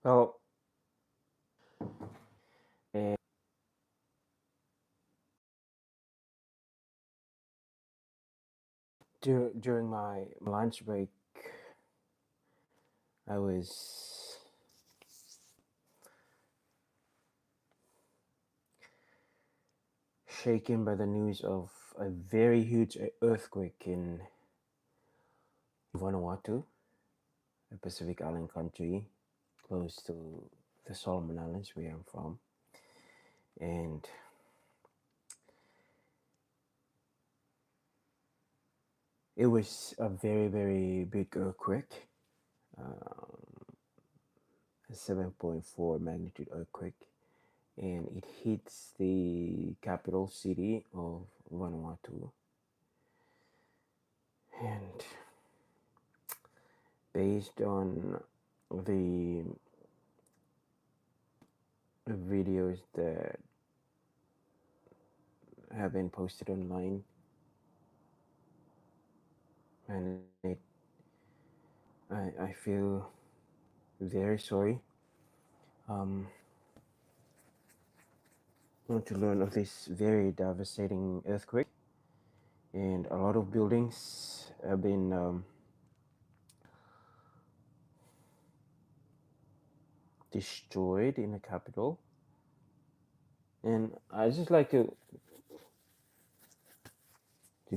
Well, and during my lunch break, I was shaken by the news of a very huge earthquake in Vanuatu, a Pacific island country close to the Solomon Islands, where I'm from. And it was a very, very big earthquake, a 7.4 magnitude earthquake, and it hits the capital city of Vanuatu. And based on the videos that have been posted online, and I feel very sorry um, to learn of this very devastating earthquake, and a lot of buildings have been destroyed in the capital. And I just like to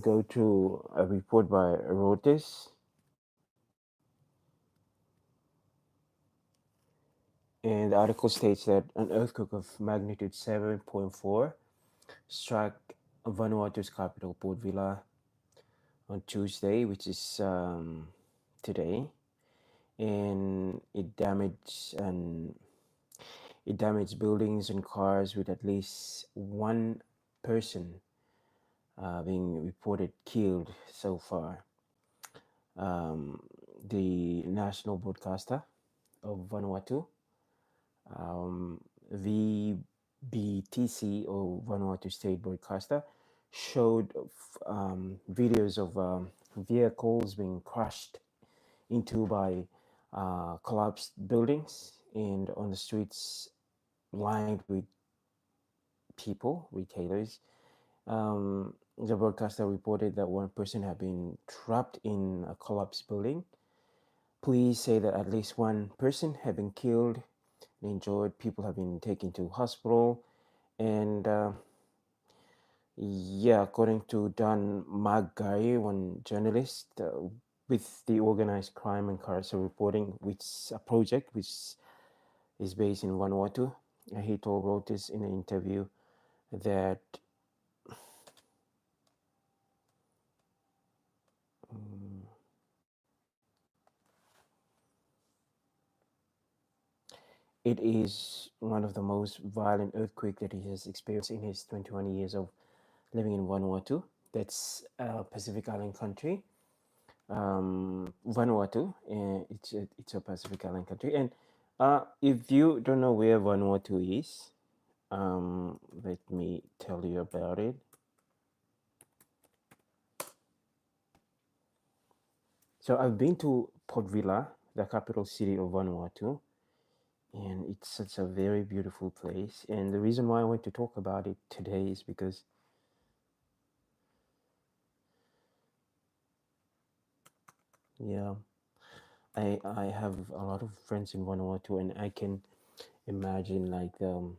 go to a report by Reuters, and the article states that an earthquake of magnitude 7.4 struck Vanuatu's capital, Port Vila, on Tuesday, which is today, and it damaged buildings and cars with at least one person being reported killed so far. Um, the national broadcaster of Vanuatu, um, VBTC, or Vanuatu State Broadcaster, showed videos of vehicles being crushed into by collapsed buildings and on the streets lined with people, retailers. The broadcaster reported that one person had been trapped in a collapsed building. Police say that at least one person had been killed and injured. People have been taken to hospital. And yeah, according to Dan Magai, one journalist with the Organized Crime and Corruption Reporting, which a project which is based in Vanuatu, he told Reuters in an interview that um, it is one of the most violent earthquake that he has experienced in his 21 years of living in Vanuatu. That's a Pacific Island country. Vanuatu, it's a Pacific Island country. And if you don't know where Vanuatu is, let me tell you about it. So I've been to Port Vila, the capital city of Vanuatu, and it's such a very beautiful place. And the reason why I want to talk about it today is because, yeah, I have a lot of friends in Vanuatu, and I can imagine like um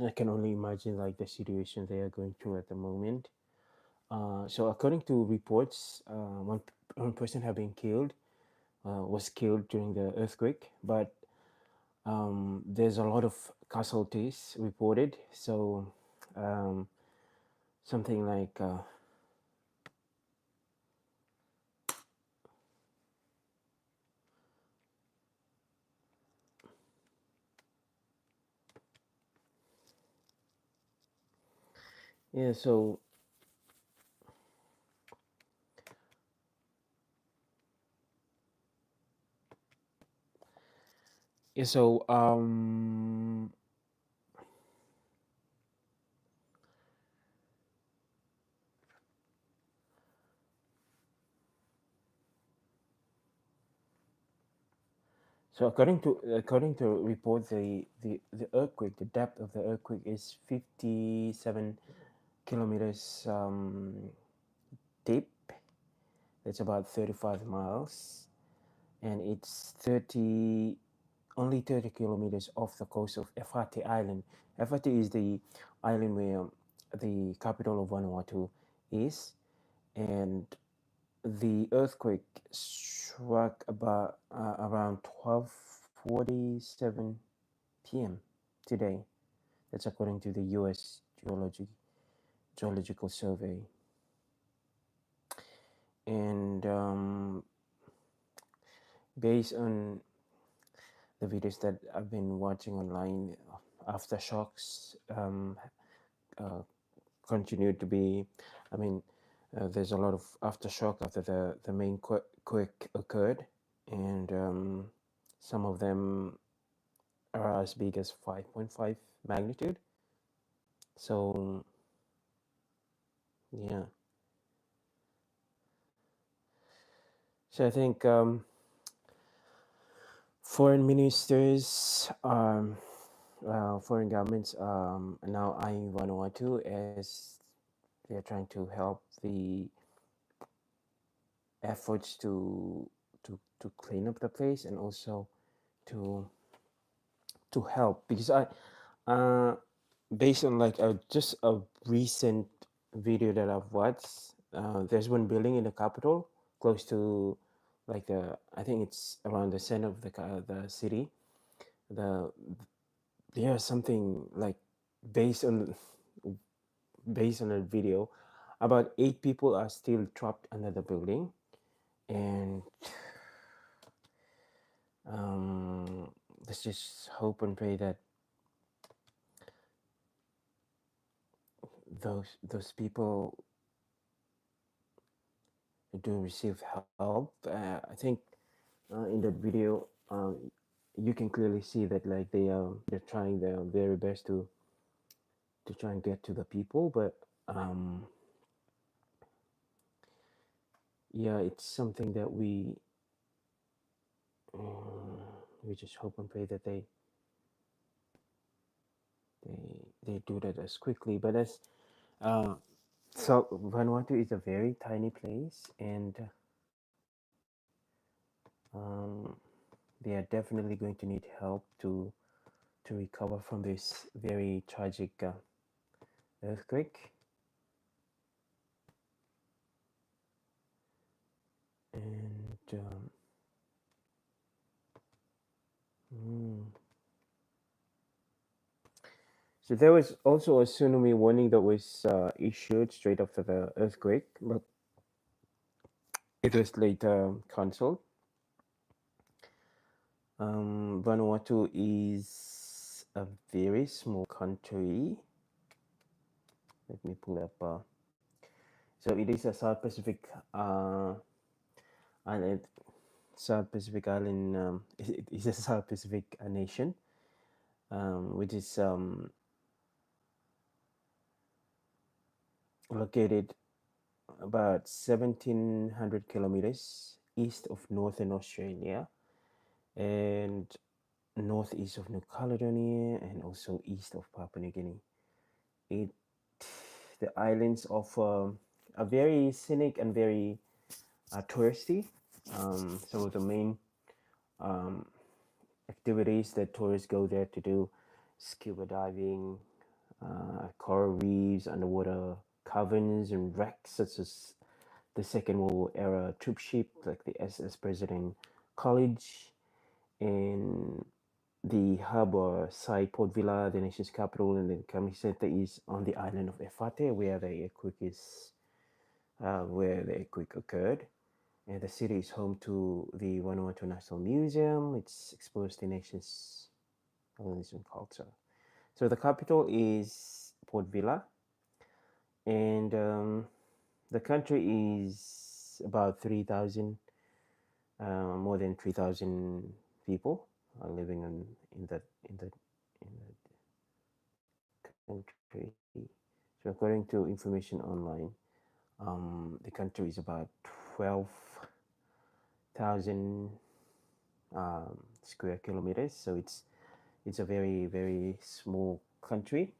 I can only imagine like the situation they are going through at the moment. So according to reports, one person have been killed, was killed during the earthquake, but there's a lot of casualties reported. So um, something like yeah. So yeah. So So according to report, the earthquake, the depth of the earthquake is 57 kilometers deep. It's about 35 miles, and it's 30 kilometers off the coast of Efate Island. Efate is the island where the capital of Vanuatu is, and the earthquake struck about around 12:47 p.m. today. That's according to the U.S. Geological Survey. And based on the videos that I've been watching online, aftershocks uh, continue to be. I mean, there's a lot of aftershock after the main quake occurred, and some of them are as big as 5.5 magnitude. So yeah, so I think foreign ministers, foreign governments now eyeing Vanuatu as they're trying to help the efforts to clean up the place, and also to help, because I uh based on like just a recent video that I've watched, there's one building in the capital close to like the, I think it's around the center of the city. The There's something like, based on a video, about 8 people are still trapped under the building, and um, let's just hope and pray that those people do receive help. I think in that video, you can clearly see that like they're trying their very best to try and get to the people, but um, yeah, it's something that we just hope and pray that they do that as quickly. But as uh, so Vanuatu is a very tiny place, and um, they are definitely going to need help to recover from this very tragic earthquake. And mm, so there was also a tsunami warning that was issued straight after the earthquake, but it was later cancelled. Vanuatu is a very small country. Let me pull up. So it is a South Pacific island. South Pacific island. It is a South Pacific nation, which is located about 1,700 kilometers east of northern Australia, and northeast of New Caledonia, and also east of Papua New Guinea. It The islands offer a very scenic and very touristy. Some of the main um, activities that tourists go there to do: scuba diving, coral reefs, underwater caverns, and wrecks such as the Second World War era troop ship like the SS President College, and the hub or site Port Vila, the nation's capital, and the economic center is on the island of Efate, where the earthquake occurred. And the city is home to the Vanuatu National Museum. It's exposed the nation's Polynesian culture. So the capital is Port Vila, and the country is about 3,000, more than 3,000 people are living in the country. So according to information online, the country is about 12,000 square kilometers. So it's a very very small country.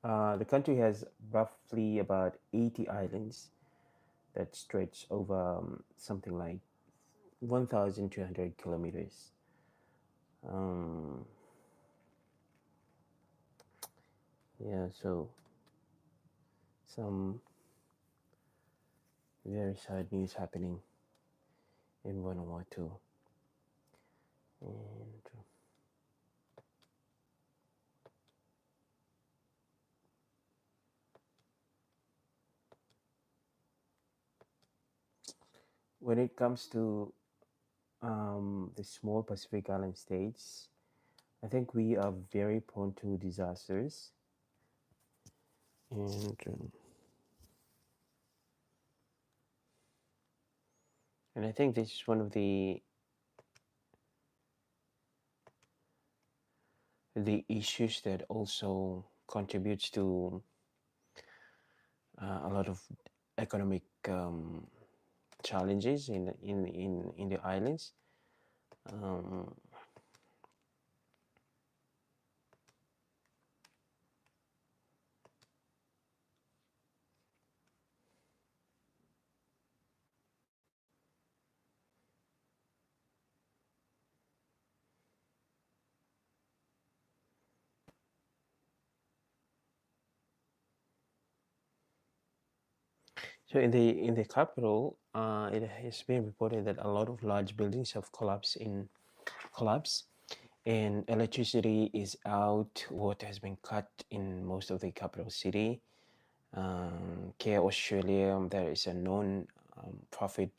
The country has roughly about 80 islands that stretch over something like 1,200 kilometers. Um, yeah, so some very sad news happening in Vanuatu. And when it comes to the small Pacific Island states, I think we are very prone to disasters, and and I think this is one of the issues that also contributes to a lot of economic challenges in the islands. Um, so in the capital, it has been reported that a lot of large buildings have collapsed, and electricity is out. Water has been cut in most of the capital city. Care Australia, there is a non-profit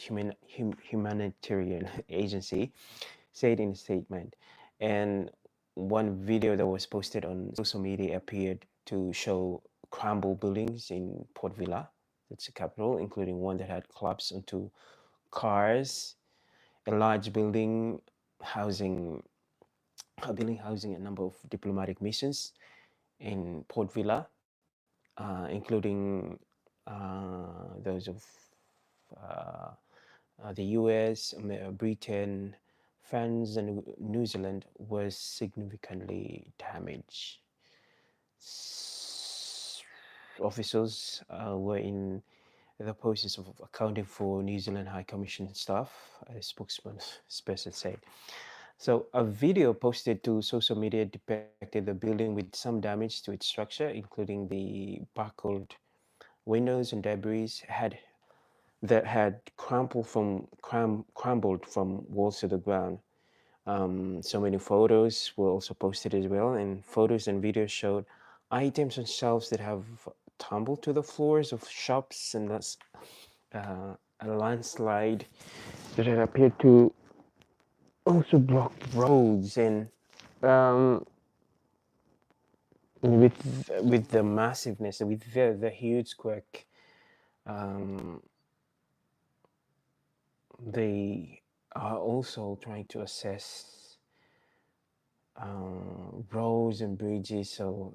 humanitarian agency, said in a statement. And one video that was posted on social media appeared to show crumbled buildings in Port Vila, that's the capital, including one that had collapsed onto cars, a large housing housing a number of diplomatic missions in Port Vila, including those of uh, the US, Britain, France, and New Zealand was significantly damaged. Officials were in the process of accounting for New Zealand High Commission staff, a spokesman said. So, a video posted to social media depicted the building with some damage to its structure, including the buckled windows and debris that had crumbled from walls to the ground. So many photos were also posted as well, and photos and videos showed items on shelves that have tumbled to the floors of shops, and that's a landslide that had appeared to also block roads. And um, with the massiveness, with the huge quake, um, they are also trying to assess roads and bridges. So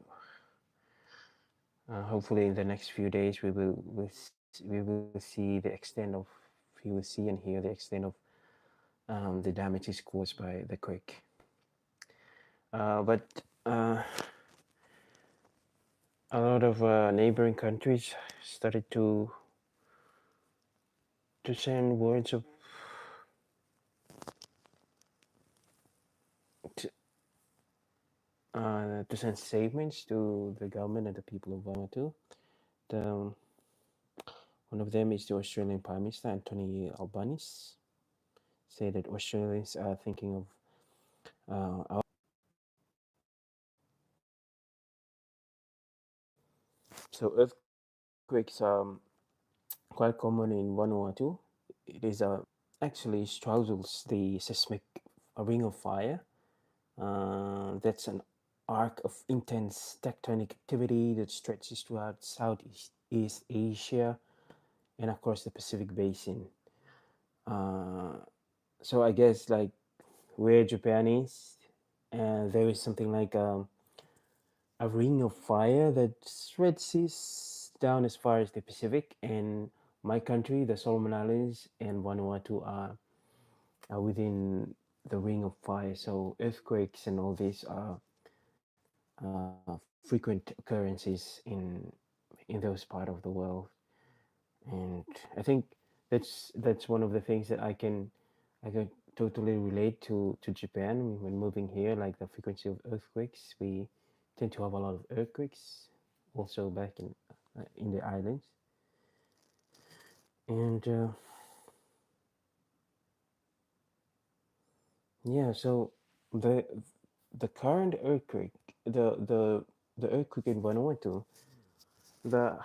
hopefully, in the next few days, we will see the extent of we will see and hear the extent of the damages caused by the quake. But a lot of neighboring countries started to send words of to, to send statements to the government and the people of Vanuatu. The, one of them is the Australian Prime Minister Anthony Albanese, say that Australians are thinking of our. So earthquakes are quite common in Vanuatu. It is actually straddles the seismic ring of fire. That's an arc of intense tectonic activity that stretches throughout Southeast East Asia and across the Pacific Basin. Uh, so I guess like where Japan is, there is something like a ring of fire that stretches down as far as the Pacific, and my country, the Solomon Islands and Vanuatu, are within the ring of fire. So earthquakes and all these are frequent occurrences in those part of the world. And I think that's one of the things that I can totally relate to Japan when moving here. Like the frequency of earthquakes, we tend to have a lot of earthquakes, also back in the islands. And yeah, so the the current earthquake, the earthquake in Vanuatu, the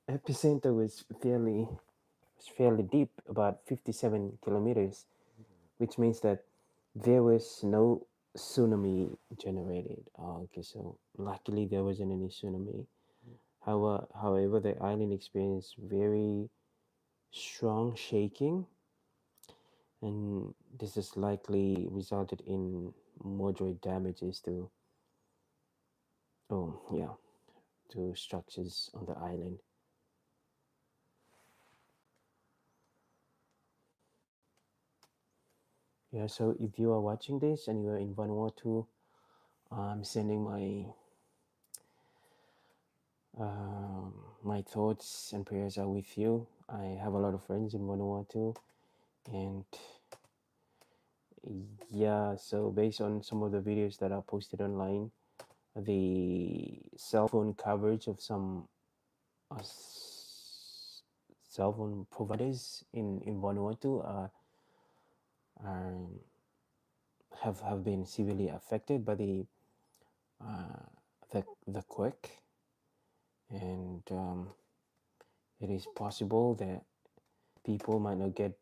epicenter was fairly deep, about 57 kilometers, which means that there was no tsunami generated. Okay, so luckily there wasn't any tsunami. However, the island experienced very strong shaking, and this has likely resulted in moderate damages to, oh yeah, to structures on the island. Yeah, so if you are watching this and you are in Vanuatu, I'm sending um, my thoughts and prayers are with you. I have a lot of friends in Vanuatu, and yeah, so based on some of the videos that are posted online, the cell phone coverage of some cell phone providers in Vanuatu are have been severely affected by uh, the quake, and it is possible that people might not get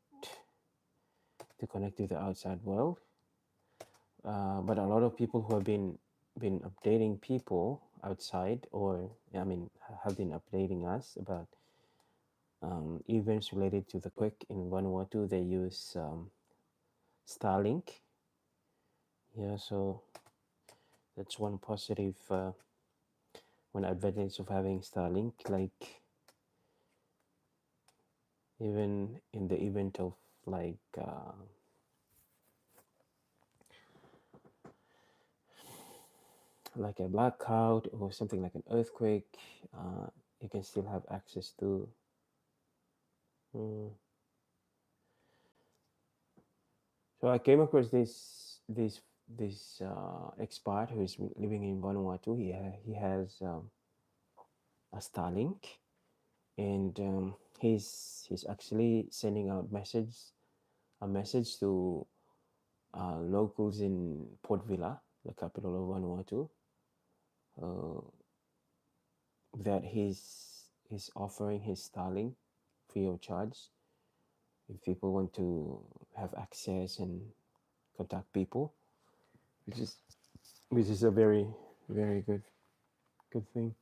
to connect to the outside world. But a lot of people who have been updating people outside, or I mean, have been updating us about events related to the quake in Vanuatu. They use Starlink. Yeah, so that's one advantage of having Starlink. Like even in the event of like like a blackout or something like an earthquake, uh, you can still have access to. Mm. So I came across this expert who is living in Vanuatu. He has a Starlink, and he's actually sending out a message to locals in Port Vila, the capital of Vanuatu, uh, that he's offering his Starlink free of charge if people want to have access and contact people, which is which is a very good thing.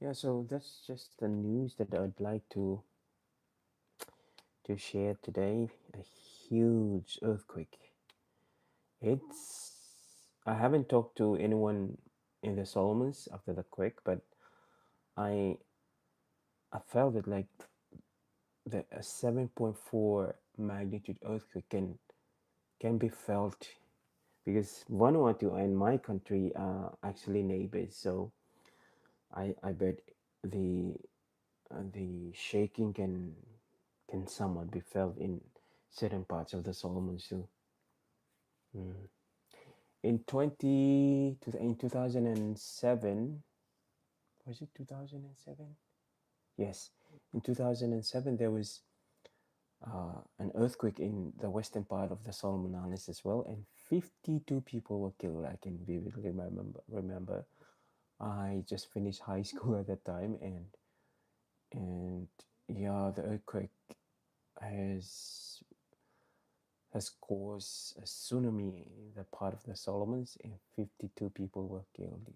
Yeah, so that's just the news that I'd like to share today. A huge earthquake. It's I haven't talked to anyone in the Solomons after the quake, but I I felt that like the a 7.4 magnitude earthquake can be felt because Vanuatu and my country are actually neighbors. So I bet the the shaking can somewhat be felt in certain parts of the Solomons too. Mm. In 2007, was it 2007? Yes, in 2007 there was an earthquake in the western part of the Solomon Islands as well, and 52 people were killed. I can vividly remember. I just finished high school at that time, and yeah, the earthquake has has caused a tsunami in the part of the Solomons, and 52 people were killed.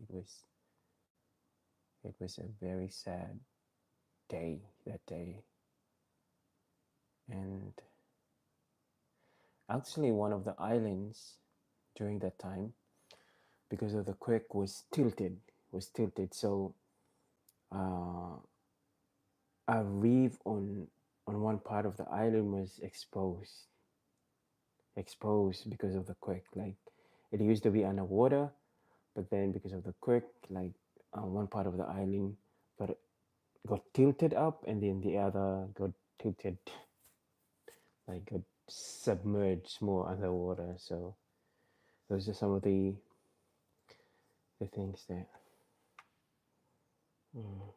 It was a very sad day that day, and actually one of the islands during that time, because of the quake, was tilted. So uh, a reef on on one part of the island was exposed because of the quake. Like it used to be underwater, but then because of the quake, like one part of the island got got tilted up, and then the other got tilted, like got submerged more underwater. So those are some of the things that mm,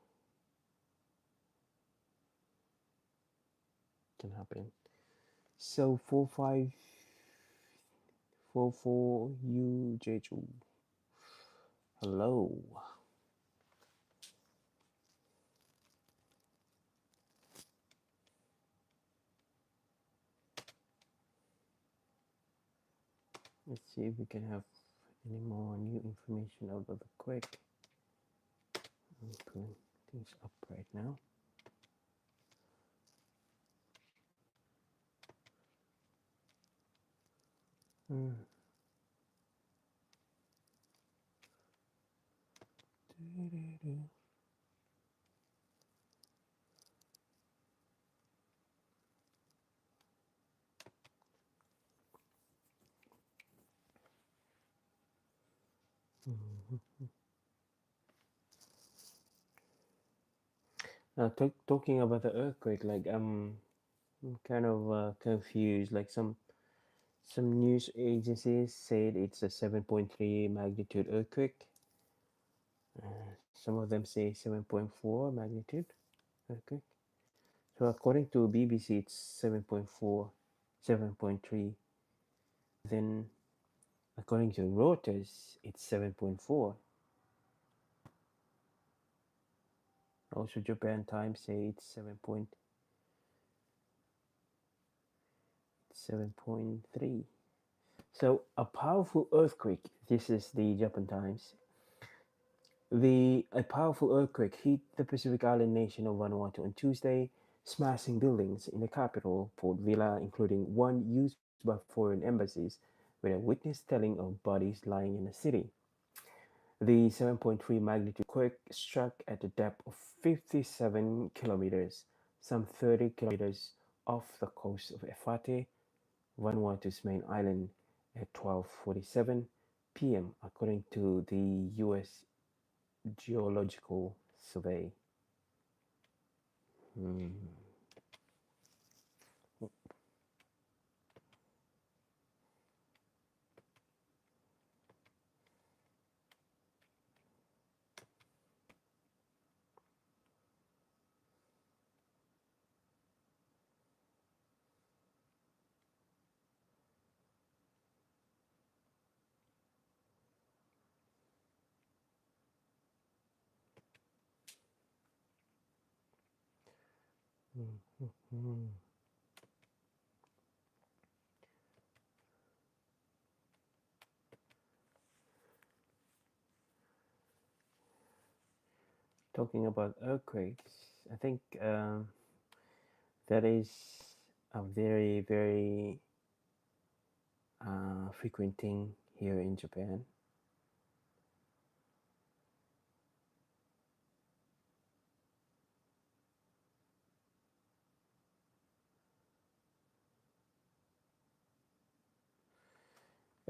can happen. So 4544 U Jeju. Hello. Let's see if we can have any more new information about the quake. I'm putting things up right now. Mm. Now, talking about the earthquake, like I'm kind of confused. Like some news agencies said it's a 7.3 magnitude earthquake. Some of them say 7.4 magnitude earthquake. So according to BBC, it's 7.4, 7.3. Then according to Reuters, it's 7.4. Also, Japan Times say it's 7.3. So a powerful earthquake. This is the Japan Times. A powerful earthquake hit the Pacific island nation of Vanuatu on Tuesday, smashing buildings in the capital, Port Vila, including one used by foreign embassies, with a witness telling of bodies lying in the city. The 7.3 magnitude quake struck at a depth of 57 kilometers, some 30 kilometers off the coast of Efate, Vanuatu's main island, at 12:47 p.m., according to the U.S. Geological Survey. Hmm. Hmm. Talking about earthquakes, I think that is a very, very frequent thing here in Japan.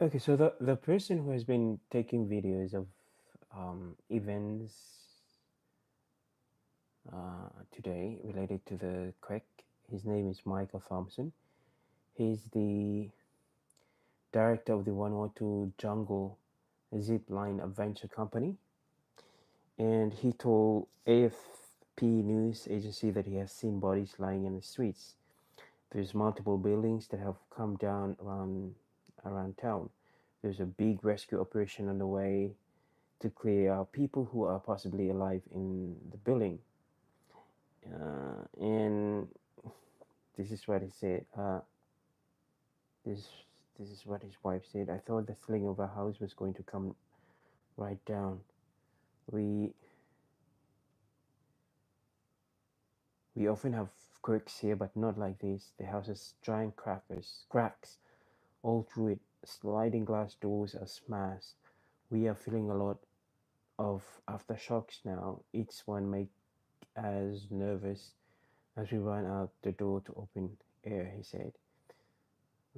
Okay, so the person who has been taking videos of events today related to the quake, his name is Michael Thompson. He's the director of the Vanuatu Jungle Zip Line Adventure Company, and he told AFP news agency that he has seen bodies lying in the streets. There's multiple buildings that have come down around town. There's a big rescue operation on the way to clear out people who are possibly alive in the building. And this is what he said. This this is what his wife said. I thought the ceiling of our house was going to come right down. We we often have quirks here, but not like this. The house has giant cracks all through it. Sliding glass doors are smashed. We are feeling a lot of aftershocks now. Each one make us nervous as we ran out the door to open air, he said.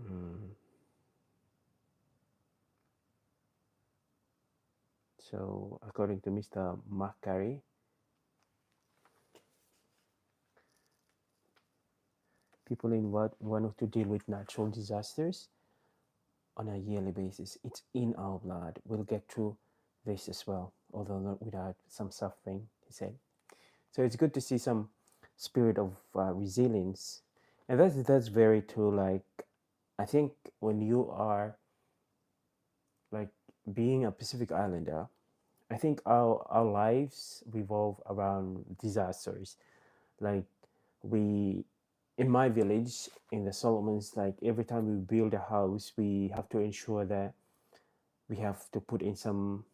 Mm. So, according to Mr. Macari, people in Vanuatu deal with natural disasters on a yearly basis. It's in our blood. We'll get through this as well, although not without some suffering, he said. So it's good to see some spirit of resilience, and that's very true. Like, I think when you are like being a Pacific Islander, I think our lives revolve around disasters. Like, we in my village in the Solomons, like every time we build a house, we have to ensure that we have to put in some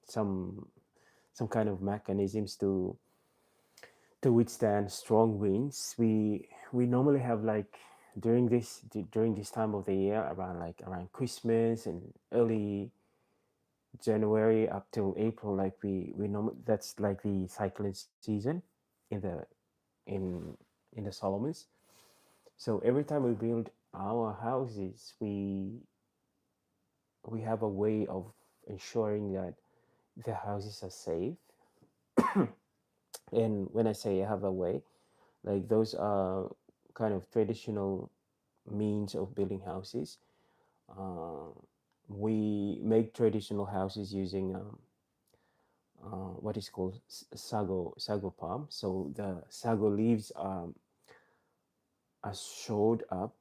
some kind of mechanisms to withstand strong winds. We normally have like during this time of the year, around around Christmas and early January up till April, like we know that's like the cyclone season in in the Solomons. So every time we build our houses, we have a way of ensuring that the houses are safe. And when I say have a way, like those are kind of traditional means of building houses. Uh, we make traditional houses using what is called sago palm. So the sago leaves are sewed up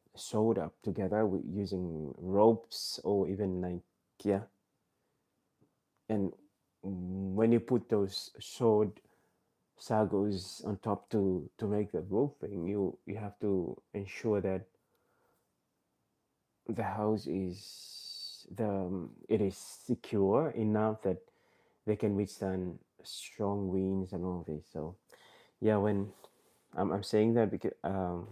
together with using ropes or even like, yeah. And when you put those sewed sagos on top to make the roofing, you have to ensure that the house is it is secure enough that they can withstand strong winds and all this. So yeah, when I'm saying that because I'm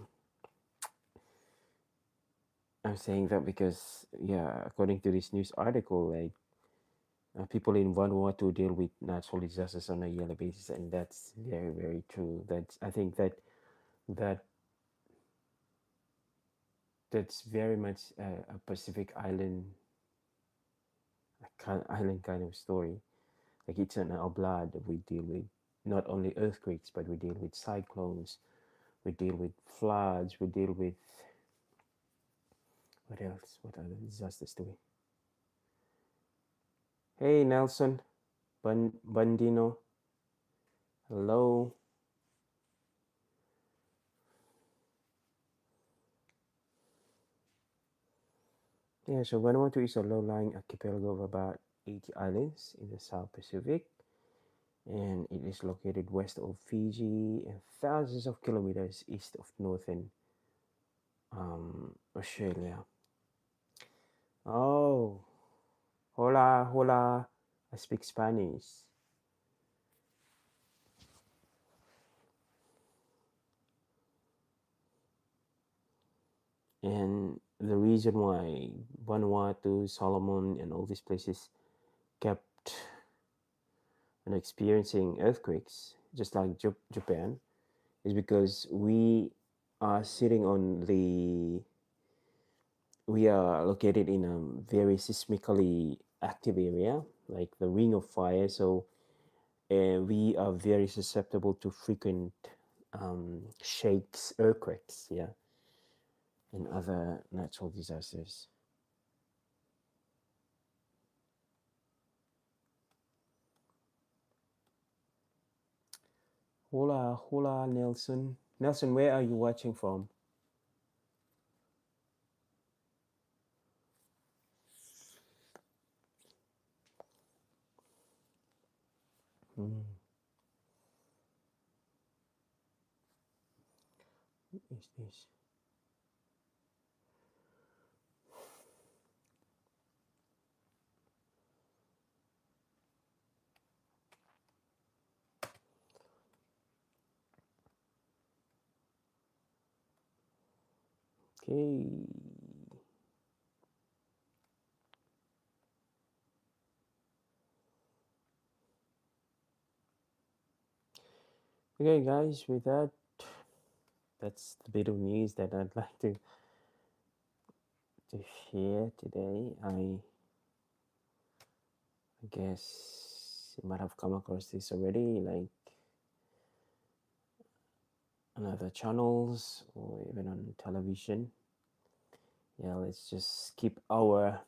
saying that because, yeah, according to this news article, like people in Vanuatu deal with natural disasters on a yearly basis, and that's very very true. That's I think that that's very much a Pacific island kind of story. Like it's in our blood. We deal with not only earthquakes, but we deal with cyclones. We deal with floods. We deal with what else? What other disasters do we? Hey Nelson, Bandino, hello. Yeah, so Vanuatu is a low-lying archipelago of about 80 islands in the South Pacific, and it is located west of Fiji and thousands of kilometers east of northern Australia. Oh, hola, hola. I speak Spanish. And the reason why Vanuatu, Solomon, and all these places kept experiencing earthquakes, just like Japan, is because are sitting on the we are located in a very seismically active area, like the Ring of Fire. So we are very susceptible to frequent shakes, earthquakes, yeah, and other natural disasters. Hola, hola, Nelson. Nelson, where are you watching from? Hmm. What is this? Okay. Okay, guys, with that, That's the bit of news that I'd like to share today. I guess you might have come across this already, like on other channels or even on television. Yeah, let's just keep our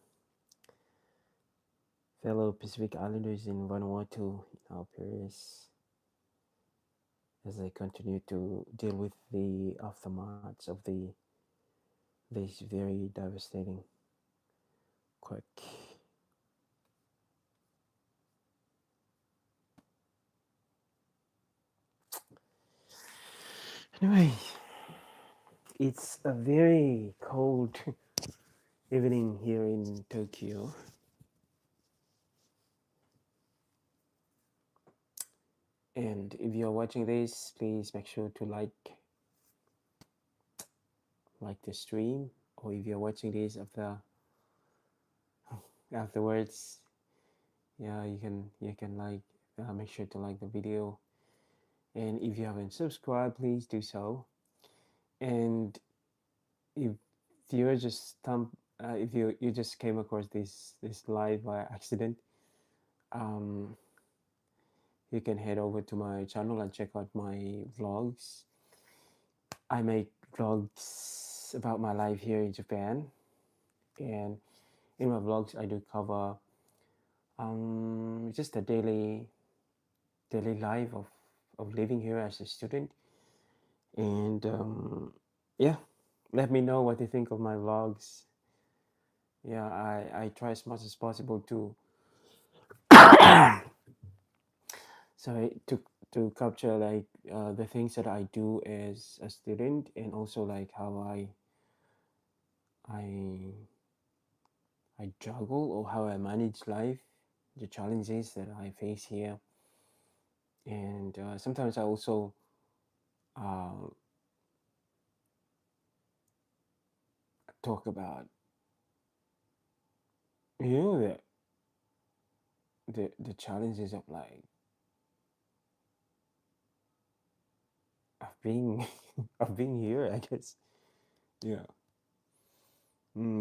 fellow Pacific Islanders in Vanuatu in our prayers as they continue to deal with the aftermaths of this very devastating quake. Anyway, it's a very cold evening here in Tokyo, and if you're watching this, please make sure to like the stream, or if you're watching this afterwards, yeah, you can make sure to like the video, and if you haven't subscribed, please do so. And if you're just if you just came across this live by accident, um, you can head over to my channel and check out my vlogs. I make vlogs about my life here in Japan, and in my vlogs I do cover just a daily life of living here as a student. And yeah, let me know what you think of my vlogs. Yeah, I try as much as possible to sorry to capture like the things that I do as a student, and also like how I I juggle or how I manage life, the challenges that I face here. And sometimes I also uh, talk about the the challenges of like of being of being here, I guess. Yeah.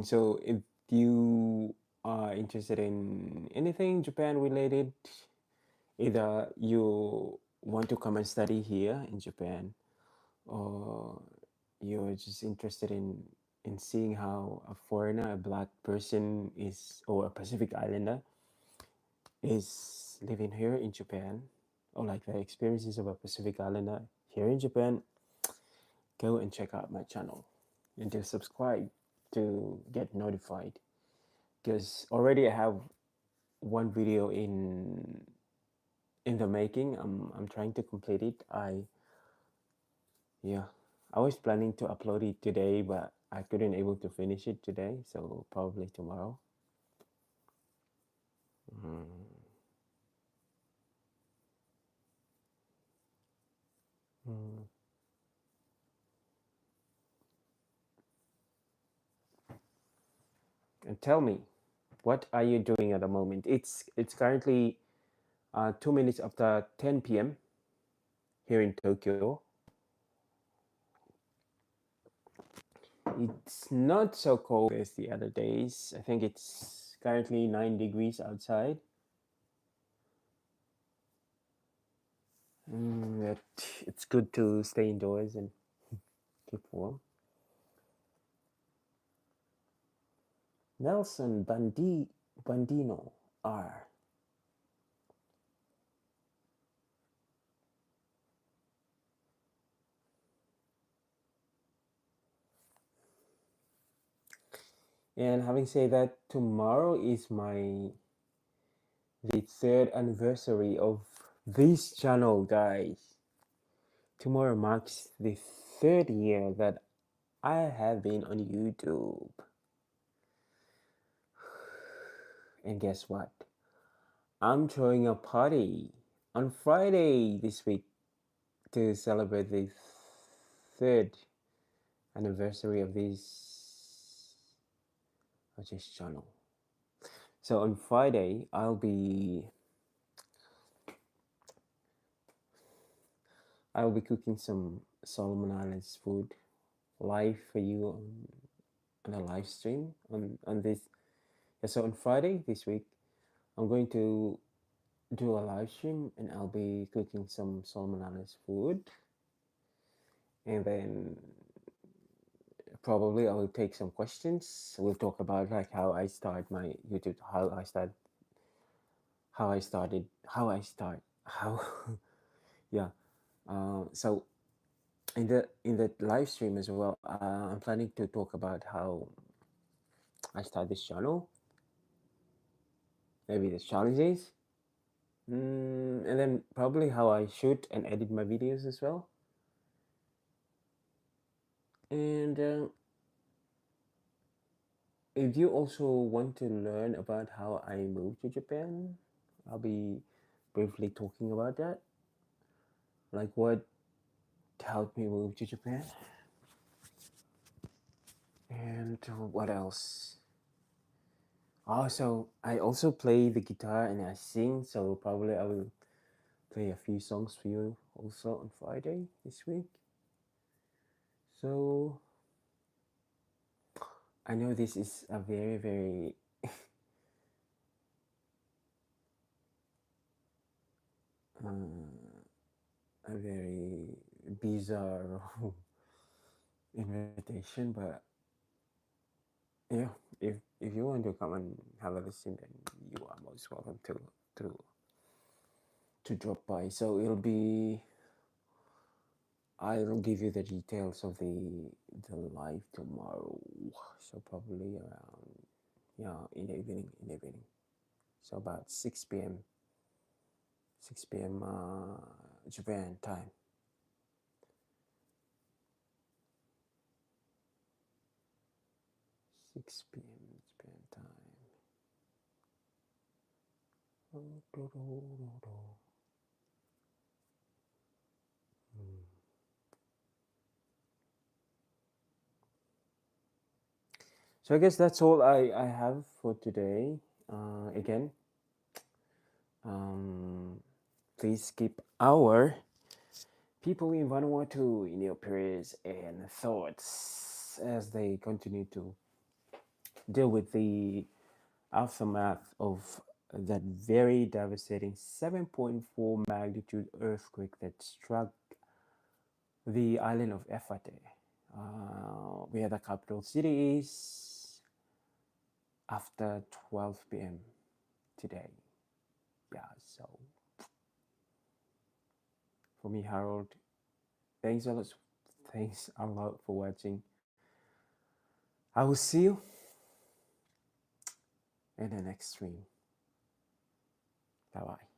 So if you are interested in anything Japan related, either you want to come and study here in Japan, or you're just interested in seeing how a foreigner, a black person is, or a Pacific Islander is living here in Japan, or like the experiences of a Pacific Islander here in Japan, go and check out my channel and just subscribe to get notified, because already I have one video in the making. I'm trying to complete it. Yeah, I was planning to upload it today, but I couldn't able to finish it today, so probably tomorrow. Mm. Mm. And tell me, what are you doing at the moment? It's currently 2 minutes after 10 p.m. here in Tokyo. It's not so cold as the other days. I think it's currently 9 degrees outside. That it's good to stay indoors and keep warm. Nelson Bandino R. And having said that, tomorrow is the third anniversary of this channel, guys. Tomorrow marks the third year that I have been on YouTube. And guess what? I'm throwing a party on Friday this week to celebrate the third anniversary of this channel. So on Friday, I'll be cooking some Solomon Islands food live for you on a live stream on this. Yeah, so on Friday this week, I'm going to do a live stream and I'll be cooking some Solomon Islands food, and then probably I will take some questions. We'll talk about like how I start my YouTube, how I start, how yeah. So in the live stream as well, I'm planning to talk about how I start this channel, maybe the challenges, and then probably how I shoot and edit my videos as well. And if you also want to learn about how I moved to Japan, I'll be briefly talking about that, like what helped me move to Japan, and what else. Also, I also play the guitar and I sing, so probably I will play a few songs for you also on Friday this week. So I know this is a very, very a very bizarre invitation, but yeah, if you want to come and have a listen, then you are most welcome to to drop by. So I'll give you the details of the live tomorrow. So probably around, yeah, in the evening. So about 6 p.m. 6 p.m. Japan time. 6 p.m. Japan time. So I guess that's all I have for today. Again, um, please keep our people in Vanuatu in your prayers and thoughts as they continue to deal with the aftermath of that very devastating 7.4 magnitude earthquake that struck the island of Efate, where the capital city is, after 12 p.m. today. Yeah, so for me, Harold, thanks a lot, thanks a lot for watching. I will see you in the next stream. Bye bye.